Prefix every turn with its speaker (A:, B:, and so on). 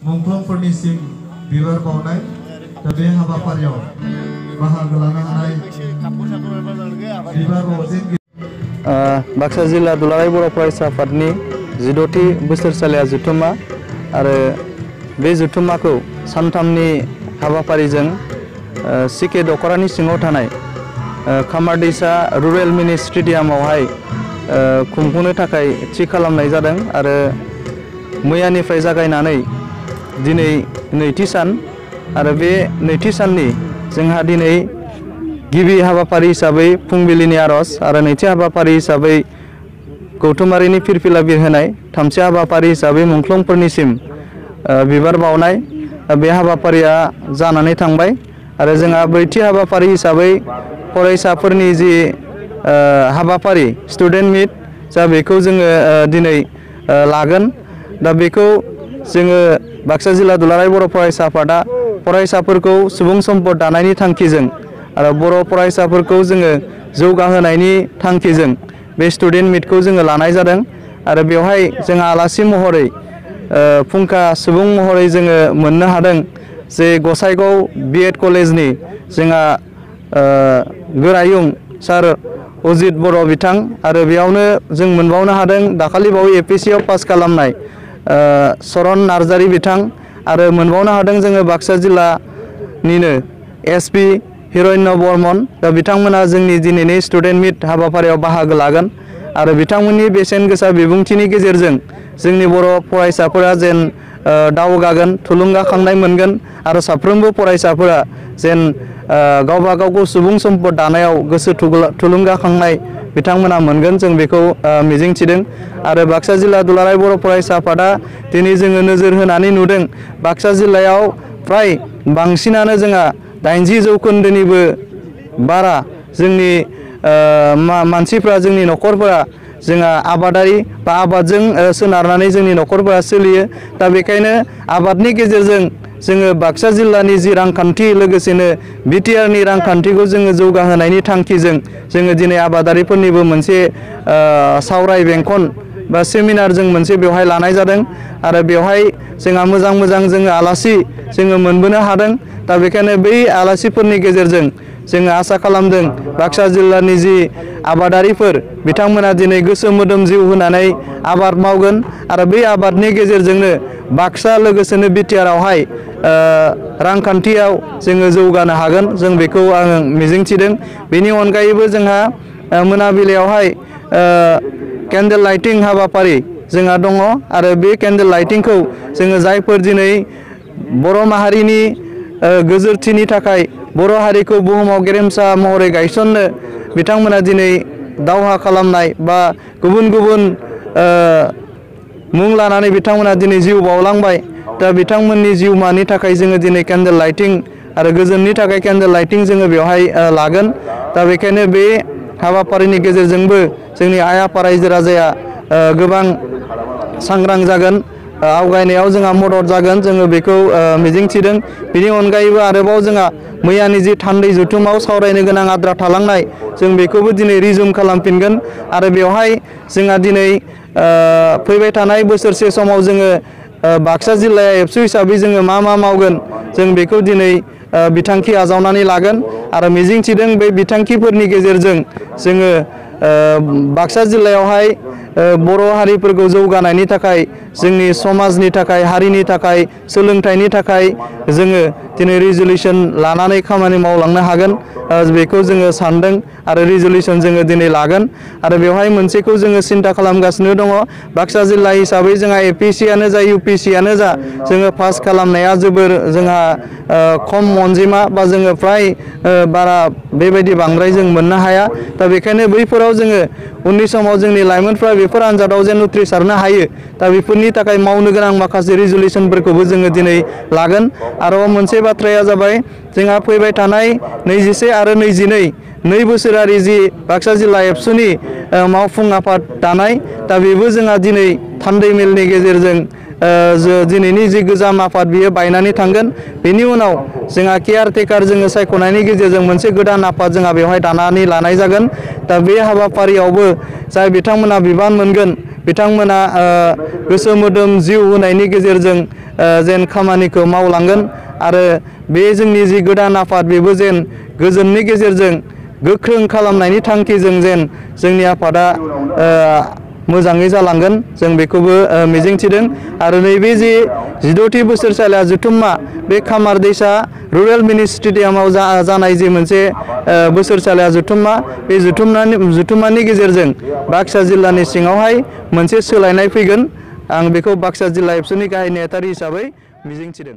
A: मुंख्लंफोरनिसिम बिबार बावनाय दा बे हाबाफारियाव बाहागो लानो हानाय बिबार बावजेनगिरि
B: बाक्सा जिल्ला दुलाराय बर' फरायसा आफादनि 16थि बोसोरसालिया जथुम्मा आरो बे जथुम्माखौ सानथामनि हाबाफारिजों सिके दखरानि सिङाव थानाय खामारदैसा रुरेल मिनि स्टेडियामावहाय खुंफुंनो थाखाय थि खालामनाय जादों आरो मैयानिफ्राय जागायनानै दिनै नैथि सान आरो बे नैथि साननि जोंहा दिनै गिबि हाबाफारि हिसाबै फुंबिलिनि आरज आरो नैथि हाबाफारि हिसाबै गौथुमारिनि फिरफिला बिरहोनाय थामथि हाबाफारि हिसाबै मुंख्लंफोरनिसिम बिबार बावनाय बे हाबाफारिया जानानै थांबाय आरो जोंहा ब्रैथि हाबाफारि हिसाबै फरायसाफोरनि जि हाबाफारि स्टुडेन्ट मिट जा बेखौ जोङो दिनै लागोन दा बेखौ जोङो बाक्सा जिल्ला दुलाराय बर' फरायसा आफादा फरायसाफोरखौ सुबुं सम्पद दानायनि थांखिजों आरो बर' फरायसाफोरखौ जोङो जौगाहोनायनि थांखिजों बे स्टुडेन्ट मिटखौ जोङो लानाय जादों आरो बेवहाय जोंहा आलासि महरै फुंखा सुबुं महरै जोङो मोननो हादों जे गसाइगाव बिएड कलेजनि जोंहा गोरायुं सार अजित बर' बिथां आरो बेयावनो जों मोनबावनो हादों दाखालि बावै एपिएससिआव पास खालामनाय सरन नार्जारी बिथां आरो मोनबावनो हादों जोङो बाक्सा जिल्लानिनो एसपि हिरण्य बर्मन दा बिथांमोना जोंनि दिनैनि स्टुडेन्ट मिट हाबाफारियाव बाहागो लागोन आरो बिथांमोननि बेसेन गोसा बिबुंथिनि गेजेरजों जोंनि बर' फरायसाफोरा जेन दावगागोन थुलुंगाखांनाय मोनगोन आरो साफ्रोमबो फरायसाफोरा जेन गावबा गावखौ सुबुं सम्पद दानायाव गोसो थुलुंगाखांनाय बिथांमोना मोनगोन जों बेखौ मिजिंथिदों आरो बाक्सा जिल्ला दुलाराय बर' फरायसा आफादा दिनै जोङो नोजोर होनानै नुदों बाक्सा जिल्लायाव फ्राय बांसिनानो जोंहा 80 जौखोन्दोनिबो बारा जोंनि मानसिफ्रा जोंनि न'खरफोरा जोंहा आबादारि बा आबादजों सोनारनानै जोंनि न'खरफोरा सोलियो दा बेखायनो आबादनि गेजेरजों जोङो बाक्सा जिल्लानि जि रांखान्थि लोगोसेनो बिटिआरनि रांखान्थिखौ जोङो जौगाहोनायनि थांखिजों जोङो दिनै आबादारिफोरनिबो मोनसे सावराय बेंखन बा सेमिनार जों मोनसे बेवहाय लानाय जादों आरो बेवहाय जोंहा मोजां जोङो आलासि जोङो मोनबोनो हादों दा बेखायनो बै आलासिफोरनि गेजेरजों जोङो आसा खालामदों बाक्सा जिल्लानि जि आबादारिफोर बिथांमोना दिनै गोसो मोदोम जिउ होनानै आबाद मावगोन आरो बै आबादनि गेजेरजोंनो बाक्सा लोगोसेनो बिटिआरआवहाय रांखान्थियाव जोङो जौगानो हागोन जों बेखौ आं मिजिंथिदों बेनि अनगायैबो जोंहा मोनाबिलियावहाय केन्डेल लाइटिं हाबाफारि जोंहा दङ आरो बे केन्डेल लाइटिंखौ जोङो जायफोर दिनै बर' माहारिनि गोजोरथिनि थाखाय बर' हारिखौ बुहुमाव गेरेमसा महरै गायसननो बिथांमोना दिनै दावहा खालामनाय बा गुबुन मुं लानानै बिथांमोना दिनै जिउ बावलांबाय दा बिथांमोननि जिउमानि थाखाय जोङो दिनै केन्डेल लाइटिं आरो गोजोननि थाखाय केन्डेल लाइटिं जोङो बेवहाय लागोन दा बेखायनो बे हाबाफारिनि गेजेरजोंबो जोंनि आइ आफा रायजो राजाया गोबां सांग्रां जागोन आवगायनायाव जोंहा मदद जागोन जोङो बेखौ मिजिंथिदों बेनि अनगायैबो आरोबाव जोंहा मैयानि जि थान्दै जथुमाव सावरायनो गोनां आद्रा थालांनाय जों बेखौबो दिनै रिजुम खालामफिनगोन आरो बेवहाय जोंहा दिनै फैबाय थानाय बोसोरसे समाव जोङो बाक्सा जिल्लाया एबसु हिसाबै जोङो मा मावगोन जों बेखौ दिनै बिथांखि आजावनानै लागोन आरो मिजिंथिदों बे बिथांखिफोरनि गेजेरजों जोङो बाक्सा जिल्लायावहाय बर' हारिफोरखौ जौगानायनि थाखाय जोंनि समाजनि थाखाय हारिनि थाखाय सोलोंथाइनि थाखाय जोङो दिनै रिजलिउसन लानानै खामानि मावलांनो हागोन बेखौ जोङो सानदों आरो रिजलिउसन जोङो दिनै लागोन आरो बेवहाय मोनसेखौ जोङो सिन्था खालामगासिनो दङ बाक्सा जिल्ला हिसाबै जोंहा एपिएससिआनो जा इउपिएससिआनो जा जोङो पास खालामनाया जोबोर जोंहा खम अनजिमा बा जोङो फ्राय बारा बेबायदि बांद्राय जों मोननो हाया दा बेखायनो बैफोराव जोङो उननि समाव जोंनि लाइमोनफ्रा बेफोर आनजादाव जेन उथ्रिसारनो हायो दा बेफोरनि थाखाय मावनो गोनां माखासे रिजलिउसनफोरखौबो जोङो दिनै लागोन आरो मोनसे बाथ्राया जाबाय जोंहा फैबाय थानाय 21 आरो 22 नै बोसोरारि जि बाक्सा जिल्ला एबसुनि मावफुं आफाद दानाय दा बेबो जोंहा दिनै थान्दै मेलनि गेजेरजों दिनैनि जि गोजाम आफाद बियो बायनानै थांगोन। बेनि उनाव जोंहा केयारटेकार जोङो सायख'नायनि गेजेरजों मोनसे गोदान आफाद जोंहा बेवहाय दानानै लानाय जागोन। दा बे हाबाफारियावबो जाय बिथांमोना बिबान मोनगोन बिथांमोना गोसो मोदोम जिउ होनायनि गेजेरजों जेन खामानिखौ मावलांगोन आरो बे जोंनि जि गोदान आफाद बेबो जेन गोजोननि गेजेरजों गोख्रों खालामनायनि थांखिजों जेन जोंनि आफादा मोजाङै जालांगोन जों बेखौबो मिजिंथिदों। आरो नैबे जि 16थि बोसोरसालिया जथुम्मा बे खामार दैसा रुरेल मिनि स्टेडियामाव जानाय जि मोनसे बोसोरसालिया जथुम्मा बे जथुम्मानि गेजेरजों बाक्सा जिल्लानि सिङावहाय मोनसे सोलायनाय फैगोन। आं बेखौ बाक्सा जिल्ला एबसुनि गाहाय नेहाथारि हिसाबै मिजिंथिदों।